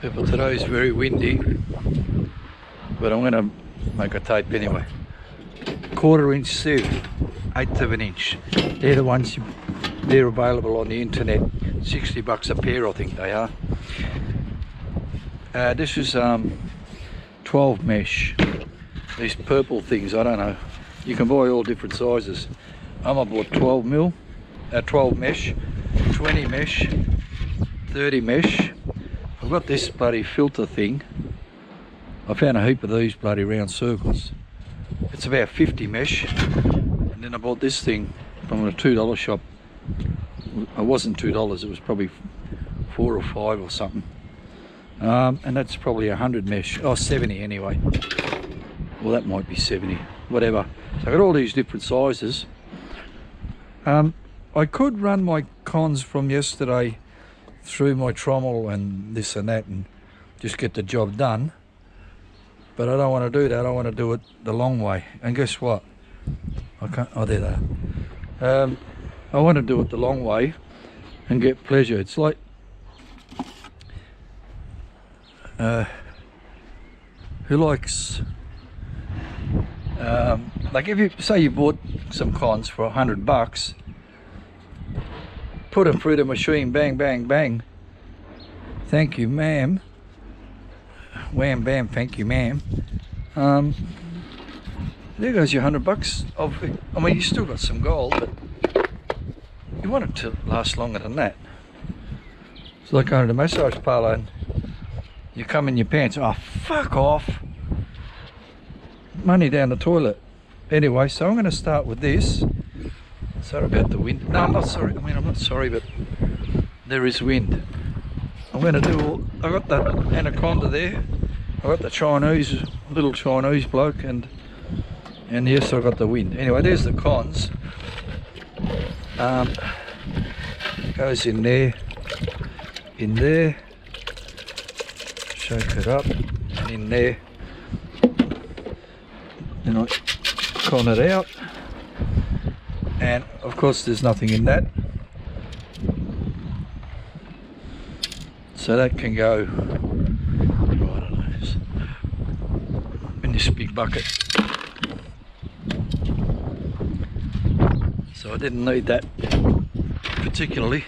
People, today is very windy, but I'm going to make a tape anyway. 1/4 inch sieve, 1/8 of an inch. They're the ones they're available on the internet. $60 a pair, I think they are. This is 12 mesh. These purple things, I don't know. You can buy all different sizes. I bought 12 mesh, 20 mesh, 30 mesh. I've got this bloody filter thing. I found a heap of these bloody round circles. It's about 50 mesh. And then I bought this thing from a $2 shop. It wasn't $2, it was probably 4 or 5 or something. And that's probably 100 mesh. Oh, 70 anyway. Well, that might be 70, whatever. So I got all these different sizes. I could run my cons from yesterday through my trommel and this and that and just get the job done, but I don't want to do that. I want to do it the long way. And guess what? I can't. Oh, there they are. I want to do it the long way and get pleasure. It's like who likes like if you say you bought some cons for $100, put them through the machine, bang, bang, bang. Thank you, ma'am. Wham, bam, thank you, ma'am. There goes your $100 of. I mean, you still got some gold, but you want it to last longer than that. It's like going to the massage parlour and you come in your pants. Oh, fuck off! Money down the toilet. Anyway, so I'm going to start with this. Sorry about the wind. No, I'm not sorry. I mean, I'm not sorry, but there is wind. I'm going to do all. I got the anaconda there. I got the Chinese, little Chinese bloke, and yes, I got the wind. Anyway, there's the cons. Goes in there, shake it up, and in there. Then I con it out. And of course there's nothing in that, so that can go, I don't know, in this big bucket. So I didn't need that particularly.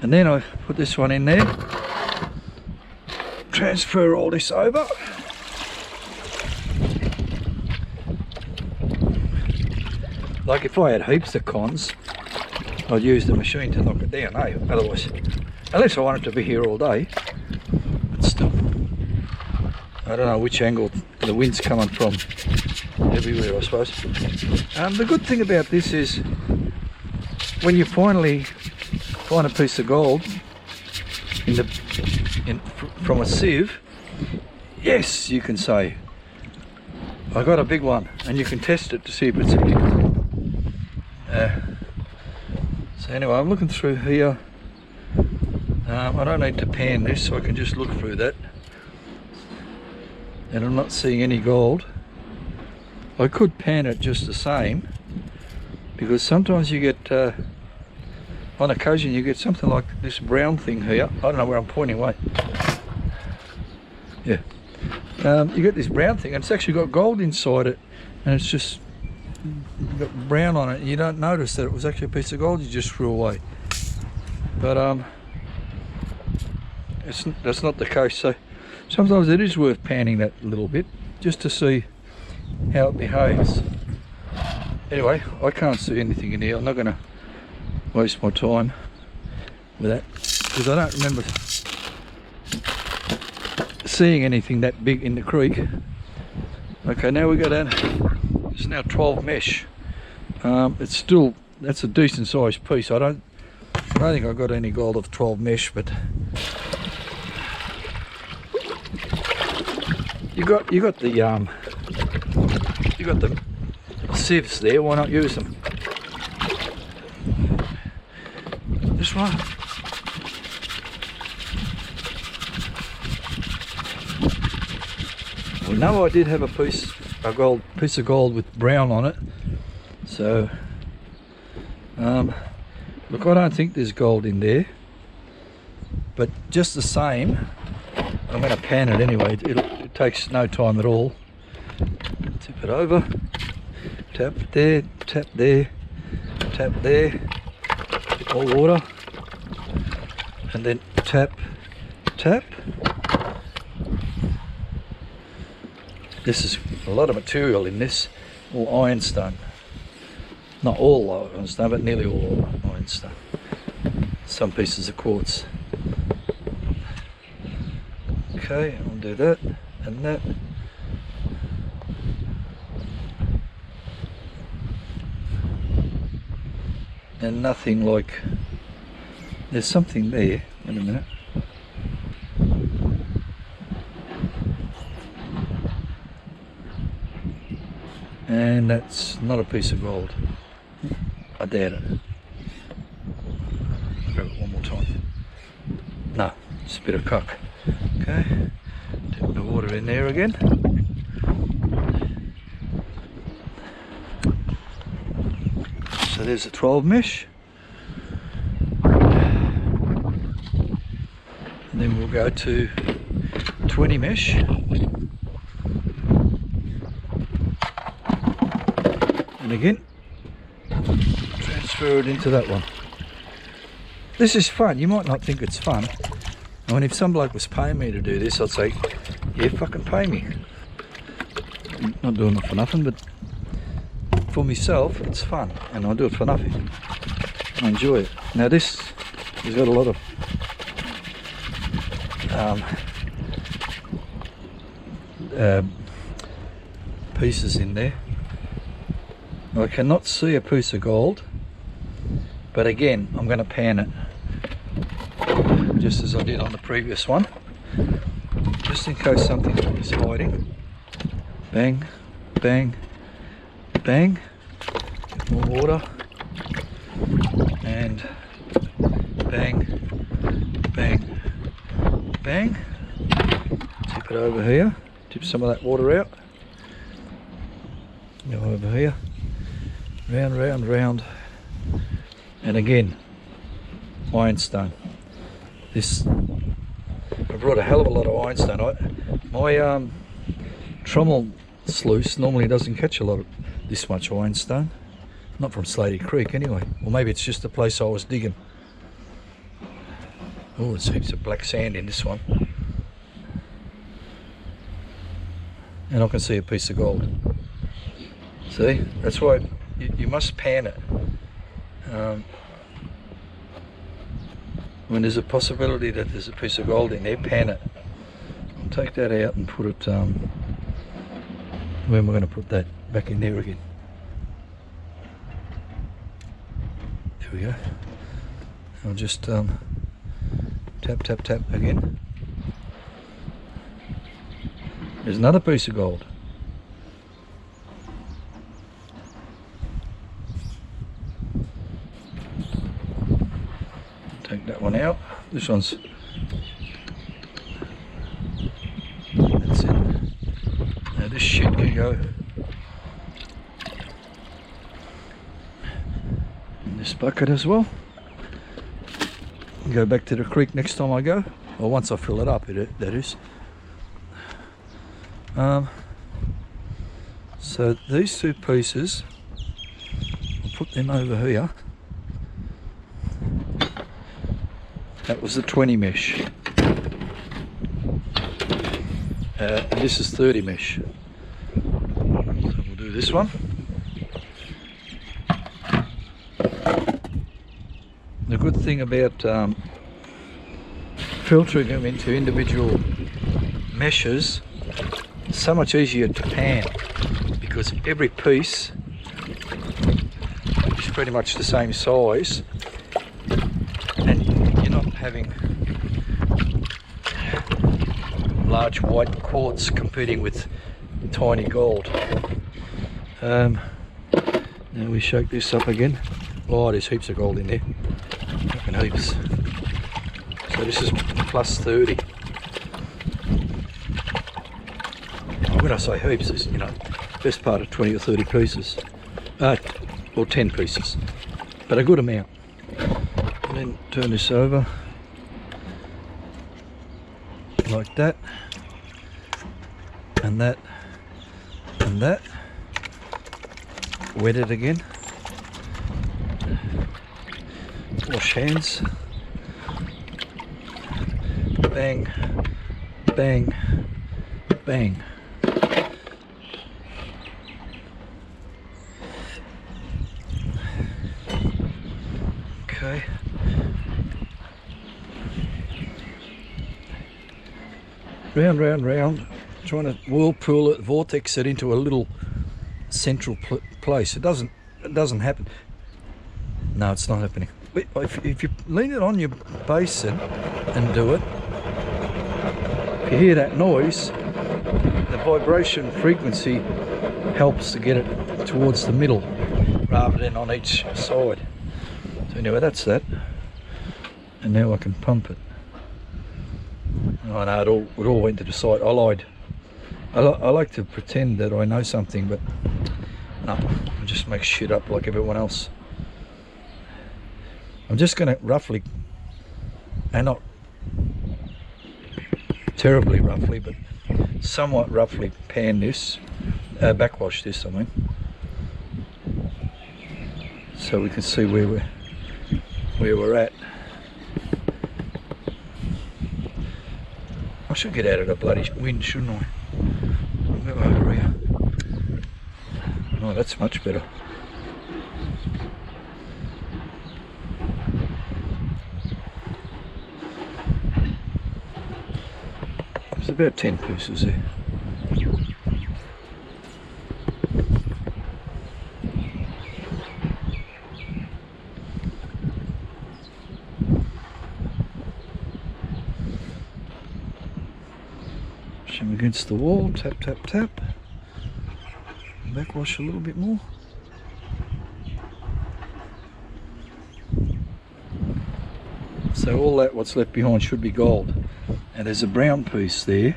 And then I put this one in there, transfer all this over. Like if I had heaps of cons, I'd use the machine to knock it down, eh? Otherwise, unless I wanted to be here all day, but still, I don't know which angle the wind's coming from. Everywhere, I suppose. The good thing about this is, when you finally find a piece of gold from a sieve, yes, you can say, I got a big one, and you can test it to see if it's a big one. So anyway, I'm looking through here. I don't need to pan this, so I can just look through that. And I'm not seeing any gold. I could pan it just the same, because sometimes you get, on occasion you get something like this brown thing here. I don't know where I'm pointing, wait. Yeah. You get this brown thing, and it's actually got gold inside it, and it's just got brown on it, and you don't notice that it was actually a piece of gold you just threw away. But that's not the case. So sometimes it is worth panning that a little bit just to see how it behaves. Anyway, I can't see anything in here. I'm not going to waste my time with that, because I don't remember seeing anything that big in the creek. Okay, now we go down. It's now 12 mesh. It's still, that's a decent sized piece. I don't think I got any gold of 12 mesh, but you got the sieves there. Why not use them? This one. Well, no, I did have a piece of gold with brown on it. So, look, I don't think there's gold in there. But just the same, I'm going to pan it anyway. It takes no time at all. Tip it over, tap there, tap there, tap there, more water, and then tap, tap. This is a lot of material in this, all ironstone. Not all ironstone, but nearly all ironstone. Some pieces of quartz. Okay, I'll do that and that. And nothing like, there's something there. Wait a minute. And that's not a piece of gold. I doubt it. I'll grab it one more time. No, it's a bit of cock. Okay, dip the water in there again. So there's a 12 mesh. And then we'll go to 20 mesh. And again, transfer it into that one. This is fun. You might not think it's fun. I mean, if some bloke was paying me to do this, I'd say, yeah, fucking pay me. I'm not doing it for nothing, but for myself, it's fun, and I do it for nothing. I enjoy it. Now this has got a lot of pieces in there. I cannot see a piece of gold, but again, I'm going to pan it, just as I did on the previous one, just in case something is hiding. Bang, bang, bang, more water, and bang, bang, bang. Tip it over here, tip some of that water out. Go over here, round, round, round, and again, ironstone. This, I brought a hell of a lot of ironstone. My trommel sluice normally doesn't catch a lot of this much ironstone. Not from Slatey Creek anyway. Or maybe it's just the place I was digging. Oh, there's heaps of black sand in this one. And I can see a piece of gold. See, that's why you must pan it. When there's a possibility that there's a piece of gold in there, pan it. I'll take that out and put it, where am I going to put that? Back in there again. There we go. I'll just tap, tap, tap again. There's another piece of gold. Take that one out. This one's, that's it. Now this shit can go in this bucket as well. Go back to the creek next time I go, or once I fill it up, that is. So these two pieces, I'll put them over here. That was the 20 mesh. And this is 30 mesh. So we'll do this one. The good thing about filtering them into individual meshes, it's so much easier to pan because every piece is pretty much the same size, and you're not having large white quartz competing with tiny gold. Now we shake this up again. Oh, there's heaps of gold in there. Fucking heaps. So this is plus 30. When I say heaps, it's, you know, best part of 20 or 30 pieces. Or 10 pieces. But a good amount. And then turn this over. like that, and that, and that. Wet it again. Wash hands. Bang, bang, bang. Okay. Round, round, round. Trying to whirlpool it, vortex it into a little central place. It doesn't happen. No, it's not happening. But if you lean it on your basin and do it, if you hear that noise, the vibration frequency helps to get it towards the middle rather than on each side. So anyway, that's that. And now I can pump it. Oh no, it all went to the side. I lied. I like to pretend that I know something, but no, I just make shit up like everyone else. I'm just going to roughly, and not terribly roughly, but somewhat roughly pan this, backwash this, I mean, so we can see where we're at. I should get out of the bloody wind, shouldn't I? I'll go over here. Oh, that's much better. There's about 10 pieces there. Push them against the wall, tap, tap, tap. Backwash a little bit more. So all that what's left behind should be gold. And there's a brown piece there,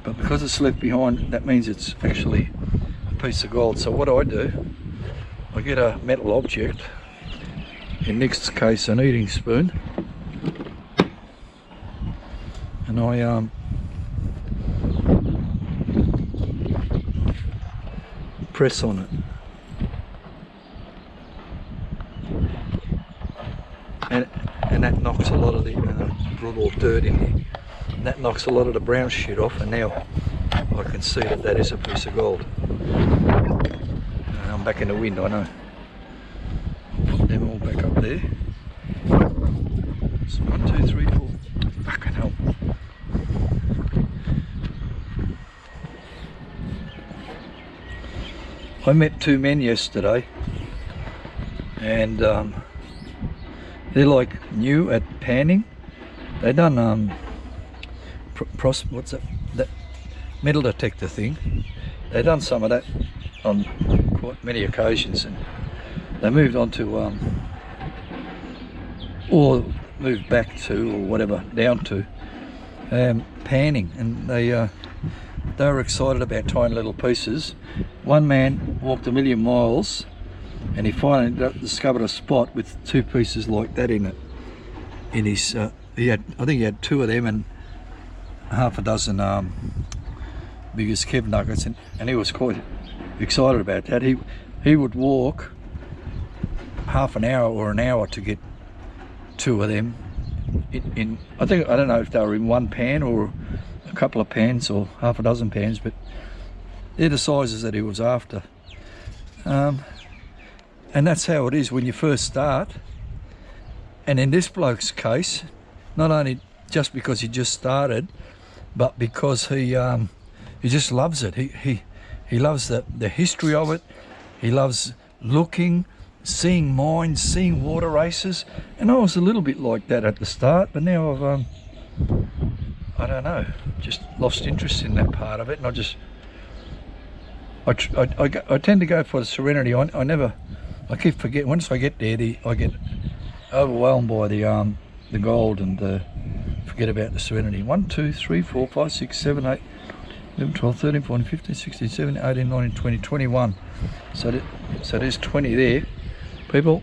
but because it's left behind, that means it's actually a piece of gold. So what I do, I get a metal object, in Nick's case an eating spoon, and I press on it, and that knocks a lot of the brought all dirt in there, and that knocks a lot of the brown shit off, and now I can see that that is a piece of gold. And I'm back in the wind, I know. Put them all back up there. So 1, 2, 3, 4. Fucking hell. I met two men yesterday, and they're like new at panning. They done what's that metal detector thing. They done some of that on quite many occasions, and they moved on to or moved back to, or whatever, down to panning, and they were excited about tiny little pieces. One man walked 1,000,000 miles, and he finally discovered a spot with 2 pieces like that in it. In his, I think he had 2 of them and half a dozen biggest Kev nuggets, and he was quite excited about that. He would walk half an hour or an hour to get 2 of them. I don't know if they were in one pan or a couple of pans or half a dozen pans, but they're the sizes that he was after. And that's how it is when you first start. And in this bloke's case, not only just because he just started, but because he just loves it. He loves the history of it. He loves looking, seeing mines, seeing water races. And I was a little bit like that at the start, but now I've I don't know, just lost interest in that part of it, and I tend to go for the serenity. I keep forgetting. Once I get there, I get overwhelmed by the gold, and forget about the serenity. 1, 2, 3, 4, 5, 6, 7, 8, 11, 12, 13, 14, 15, 16, 17, 18, 19, 20, 21. So there's 20 there. People,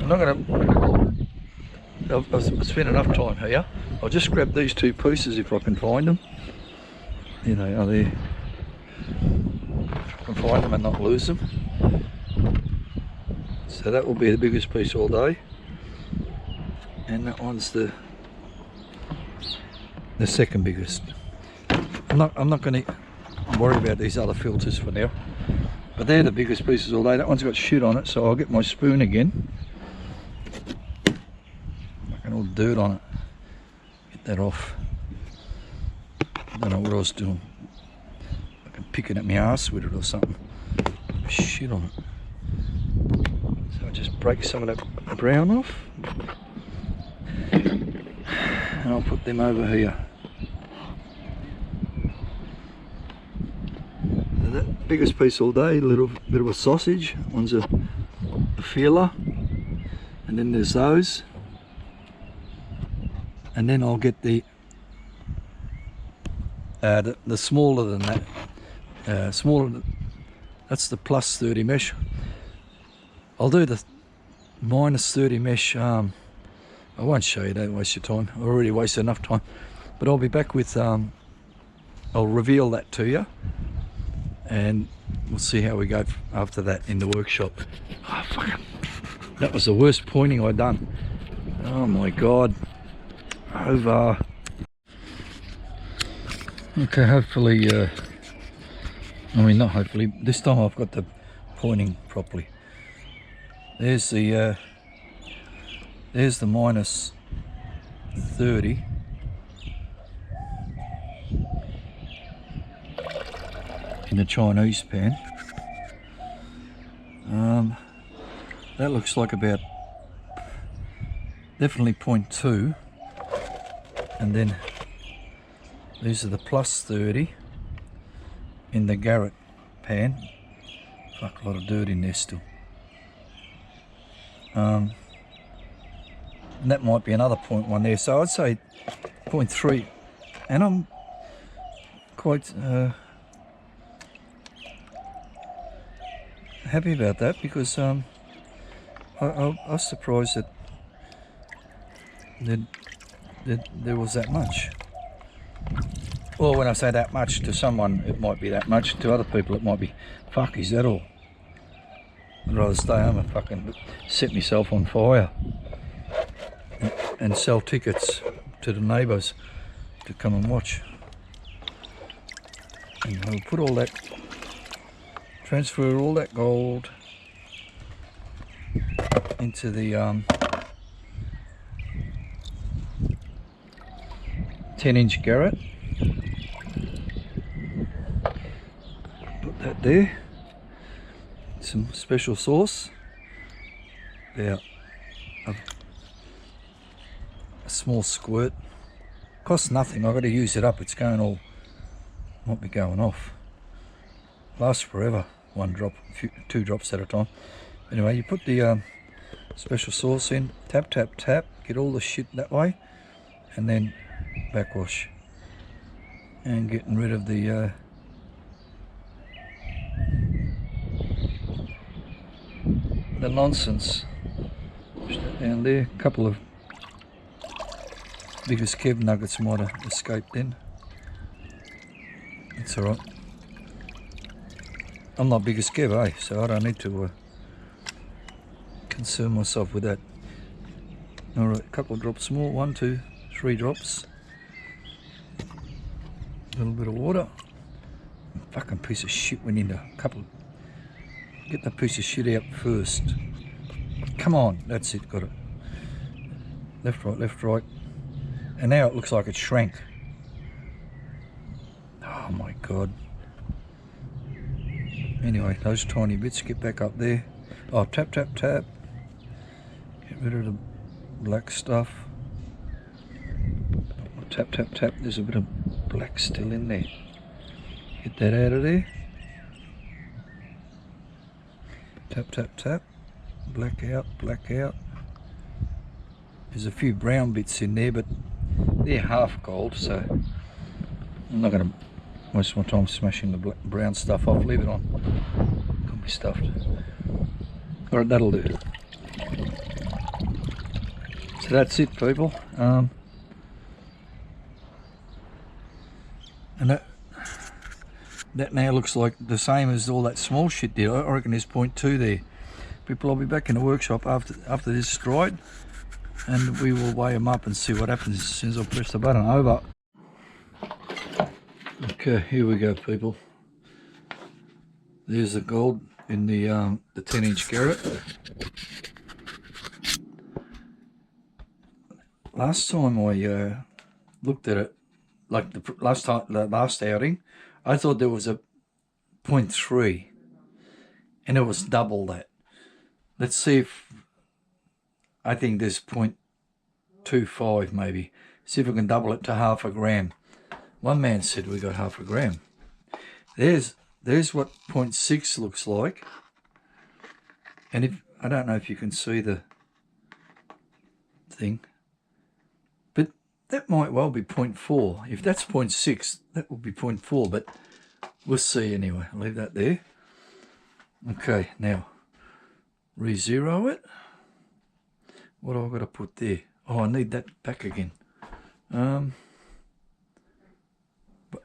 I'm not going to I've spent enough time here. I'll just grab these two pieces if I can find them. You know, are there? If I can find them and not lose them. So that will be the biggest piece all day. And that one's the second biggest. I'm not going to worry about these other filters for now. But they're the biggest pieces all day. That one's got shit on it, so I'll get my spoon again. Fucking all dirt on it. Get that off. I don't know what I was doing. Fucking picking at my arse with it or something. Shit on it. So I just break some of that brown off. And I'll put them over here. That biggest piece all day, a little bit of a sausage. One's a feeler, and then there's those, and then I'll get the smaller than that, that's the plus 30 mesh. I'll do the minus 30 mesh. I won't show you, don't waste your time. I already wasted enough time, but I'll be back with I'll reveal that to you. And we'll see how we go after that in the workshop. Oh, fucking, that was the worst pointing I've done. Oh my God. Over. Okay, hopefully, I mean not hopefully, this time I've got the pointing properly. There's the minus 30. In the Chinese pan. That looks like about definitely 0.2, and then these are the plus 30 in the Garrett pan. Fuck, a lot of dirt in there still. And that might be another 0.1 there, so I'd say 0.3, and I'm quite happy about that, because I was surprised that there was that much. Well, when I say that much, to someone it might be that much, to other people it might be, fuck, is that all? I'd rather stay home and fucking set myself on fire and sell tickets to the neighbours to come and watch. And I'll put all that, transfer all that gold into the 10-inch Garrett. Put that there. Some special sauce. About a small squirt. Costs nothing. I've got to use it up. It's going all, might be going off. Lasts forever. One drop, two drops at a time. Anyway, you put the special sauce in, tap, tap, tap, get all the shit that way, and then backwash. And getting rid of the nonsense. Push that down there. A couple of biggest Kev nuggets might have escaped then. It's alright. I'm not big as Kev, eh? So I don't need to concern myself with that. Alright, a couple of drops more. 1, 2, 3 drops. A little bit of water. Fucking piece of shit went into a couple. Get that piece of shit out first. Come on, that's it, got it. Left, right. And now it looks like it shrank. Oh my God. Anyway, those tiny bits, get back up there. Oh, tap, tap, tap. Get rid of the black stuff. Tap, tap, tap. There's a bit of black still in there. Get that out of there. Tap, tap, tap. Black out, black out. There's a few brown bits in there, but they're half gold, so I'm not going to waste my time smashing the brown stuff off. Leave it on. Could be stuffed. Alright, that'll do. So So that's it, people. And that now looks like the same as all that small shit did. I reckon there's 0.2 there. People, I'll be back in the workshop after this is dried, and we will weigh them up and see what happens as soon as I press the button. Over. Okay, here we go, people. There's the gold in the 10-inch garret. Last time I looked at it, like the last outing, I thought there was a 0.3, and it was double that. Let's see if I think there's 0.25 maybe. See if we can double it to half a gram. One man said we got half a gram. There's what 0.6 looks like. And if I don't know if you can see the thing, but that might well be 0.4. If that's 0.6, that will be 0.4, but we'll see anyway. I'll leave that there. Okay, now re-zero it. What have I got to put there? Oh, I need that back again. But,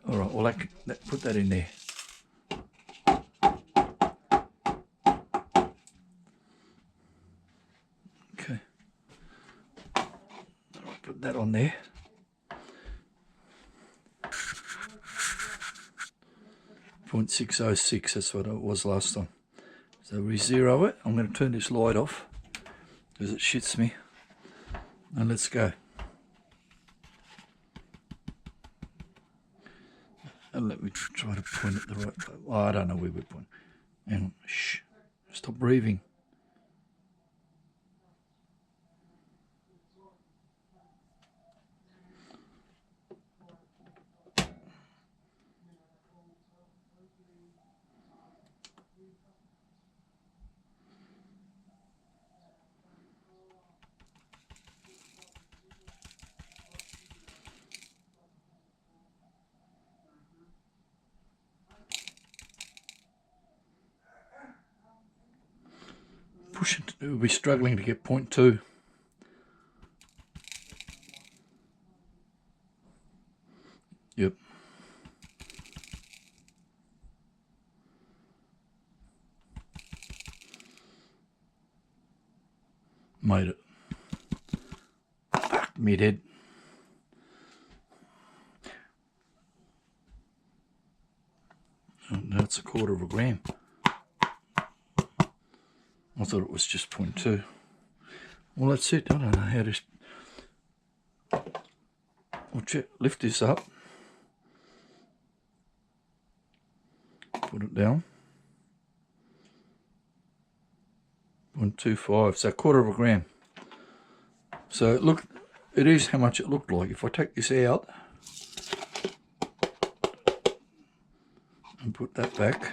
all right, well, put that in there. Okay. All right, put that on there. .606, that's what it was last time. So re-zero it. I'm going to turn this light off because it shits me. And let's go. And let me try to point it the right way. Oh, I don't know where we're pointing. Hang on. Shh. Stop breathing. Push it. We'll be struggling to get 0.2. Yep. Made it. Fuck me dead. Oh, that's a quarter of a gram. I thought it was just 0.2. Well, that's it. I don't know how to... We'll lift this up. Put it down. 0.25. So a quarter of a gram. So look, it is how much it looked like. If I take this out and put that back,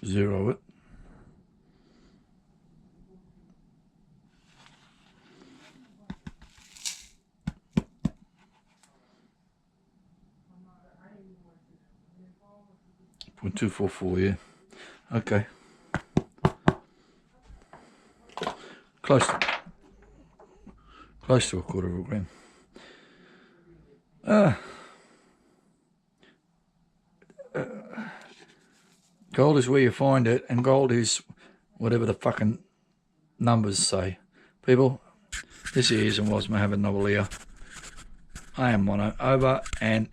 zero it. .244, yeah. Okay. Close to a quarter of a gram. Gold is where you find it, and gold is whatever the fucking numbers say. People, this is and was Mohammed Novelia. I am Mono, over and